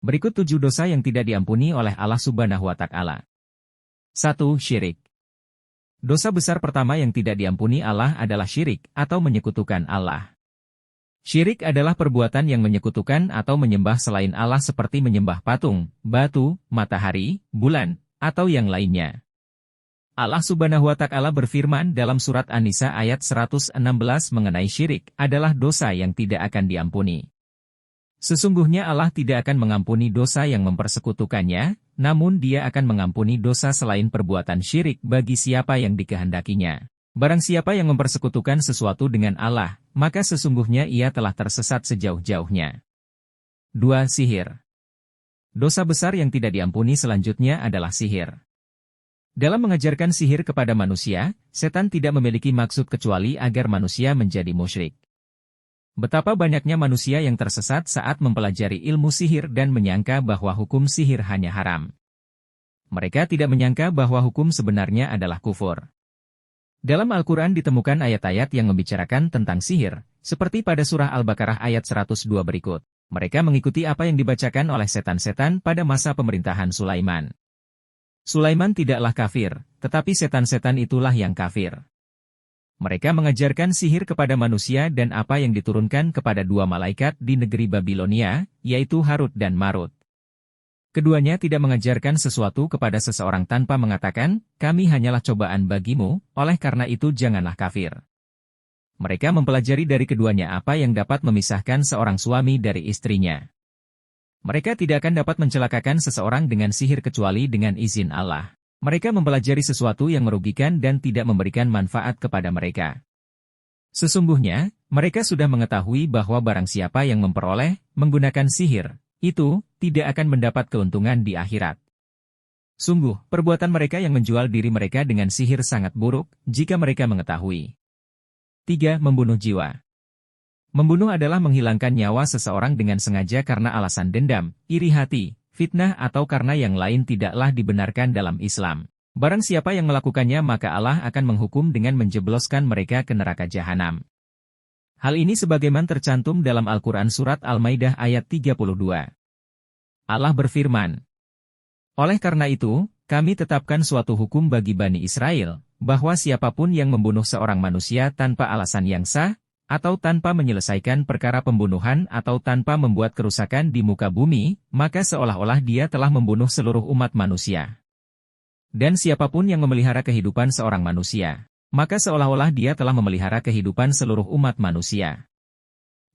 Berikut 7 dosa yang tidak diampuni oleh Allah Subhanahu wa Ta'ala. 1. Syirik. Dosa besar pertama yang tidak diampuni Allah adalah syirik atau menyekutukan Allah. Syirik adalah perbuatan yang menyekutukan atau menyembah selain Allah seperti menyembah patung, batu, matahari, bulan, atau yang lainnya. Allah Subhanahu wa Ta'ala berfirman dalam surat An-Nisa ayat 116 mengenai syirik adalah dosa yang tidak akan diampuni. Sesungguhnya Allah tidak akan mengampuni dosa yang mempersekutukannya, namun Dia akan mengampuni dosa selain perbuatan syirik bagi siapa yang dikehendakinya. Barang siapa yang mempersekutukan sesuatu dengan Allah, maka sesungguhnya ia telah tersesat sejauh-jauhnya. 2. Sihir. Dosa besar yang tidak diampuni selanjutnya adalah sihir. Dalam mengajarkan sihir kepada manusia, setan tidak memiliki maksud kecuali agar manusia menjadi musyrik. Betapa banyaknya manusia yang tersesat saat mempelajari ilmu sihir dan menyangka bahwa hukum sihir hanya haram. Mereka tidak menyangka bahwa hukum sebenarnya adalah kufur. Dalam Al-Quran ditemukan ayat-ayat yang membicarakan tentang sihir, seperti pada surah Al-Baqarah ayat 102 berikut. Mereka mengikuti apa yang dibacakan oleh setan-setan pada masa pemerintahan Sulaiman. Sulaiman tidaklah kafir, tetapi setan-setan itulah yang kafir. Mereka mengajarkan sihir kepada manusia dan apa yang diturunkan kepada 2 malaikat di negeri Babilonia, yaitu Harut dan Marut. Keduanya tidak mengajarkan sesuatu kepada seseorang tanpa mengatakan, kami hanyalah cobaan bagimu, oleh karena itu janganlah kafir. Mereka mempelajari dari keduanya apa yang dapat memisahkan seorang suami dari istrinya. Mereka tidak akan dapat mencelakakan seseorang dengan sihir kecuali dengan izin Allah. Mereka mempelajari sesuatu yang merugikan dan tidak memberikan manfaat kepada mereka. Sesungguhnya, mereka sudah mengetahui bahwa barang siapa yang memperoleh, menggunakan sihir, itu tidak akan mendapat keuntungan di akhirat. Sungguh, perbuatan mereka yang menjual diri mereka dengan sihir sangat buruk, jika mereka mengetahui. 3. Membunuh jiwa. Membunuh adalah menghilangkan nyawa seseorang dengan sengaja karena alasan dendam, iri hati, fitnah atau karena yang lain tidaklah dibenarkan dalam Islam. Barang siapa yang melakukannya maka Allah akan menghukum dengan menjebloskan mereka ke neraka jahanam. Hal ini sebagaimana tercantum dalam Al-Quran Surat Al-Maidah ayat 32. Allah berfirman, oleh karena itu, kami tetapkan suatu hukum bagi Bani Israel, bahwa siapapun yang membunuh seorang manusia tanpa alasan yang sah, atau tanpa menyelesaikan perkara pembunuhan atau tanpa membuat kerusakan di muka bumi, maka seolah-olah dia telah membunuh seluruh umat manusia. Dan siapapun yang memelihara kehidupan seorang manusia, maka seolah-olah dia telah memelihara kehidupan seluruh umat manusia.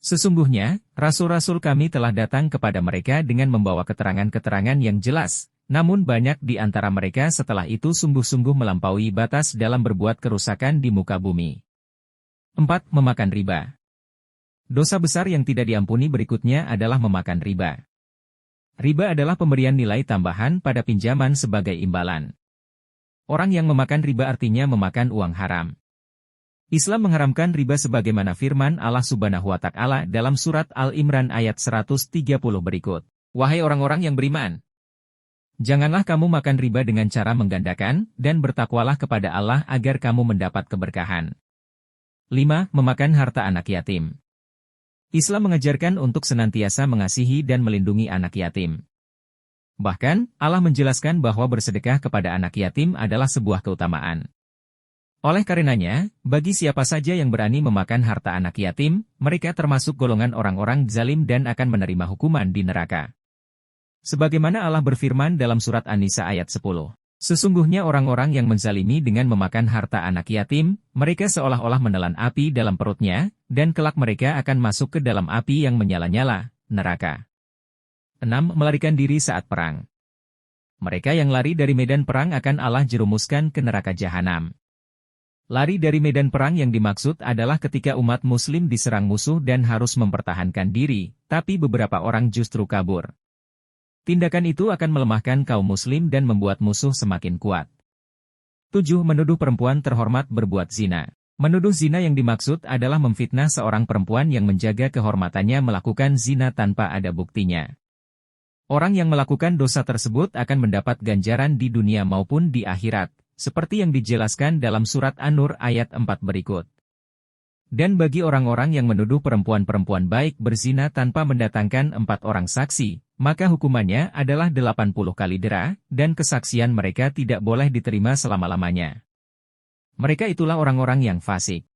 Sesungguhnya, rasul-rasul kami telah datang kepada mereka dengan membawa keterangan-keterangan yang jelas, namun banyak di antara mereka setelah itu sungguh-sungguh melampaui batas dalam berbuat kerusakan di muka bumi. 4. Memakan riba. Dosa besar yang tidak diampuni berikutnya adalah memakan riba. Riba adalah pemberian nilai tambahan pada pinjaman sebagai imbalan. Orang yang memakan riba artinya memakan uang haram. Islam mengharamkan riba sebagaimana firman Allah Subhanahu wa Ta'ala dalam surat Al-Imran ayat 130 berikut. Wahai orang-orang yang beriman, janganlah kamu makan riba dengan cara menggandakan, dan bertakwalah kepada Allah agar kamu mendapat keberkahan. 5. Memakan harta anak yatim. Islam mengajarkan untuk senantiasa mengasihi dan melindungi anak yatim. Bahkan, Allah menjelaskan bahwa bersedekah kepada anak yatim adalah sebuah keutamaan. Oleh karenanya, bagi siapa saja yang berani memakan harta anak yatim, mereka termasuk golongan orang-orang zalim dan akan menerima hukuman di neraka. Sebagaimana Allah berfirman dalam surat An-Nisa ayat 10. Sesungguhnya orang-orang yang menzalimi dengan memakan harta anak yatim, mereka seolah-olah menelan api dalam perutnya, dan kelak mereka akan masuk ke dalam api yang menyala-nyala, neraka. 6. Melarikan diri saat perang. Mereka yang lari dari medan perang akan Allah jerumuskan ke neraka jahanam. Lari dari medan perang yang dimaksud adalah ketika umat muslim diserang musuh dan harus mempertahankan diri, tapi beberapa orang justru kabur. Tindakan itu akan melemahkan kaum muslim dan membuat musuh semakin kuat. 7. Menuduh perempuan terhormat berbuat zina. Menuduh zina yang dimaksud adalah memfitnah seorang perempuan yang menjaga kehormatannya melakukan zina tanpa ada buktinya. Orang yang melakukan dosa tersebut akan mendapat ganjaran di dunia maupun di akhirat, seperti yang dijelaskan dalam surat An-Nur ayat 4 berikut. Dan bagi orang-orang yang menuduh perempuan-perempuan baik berzina tanpa mendatangkan 4 orang saksi, maka hukumannya adalah 80 kali dera, dan kesaksian mereka tidak boleh diterima selama-lamanya. Mereka itulah orang-orang yang fasik.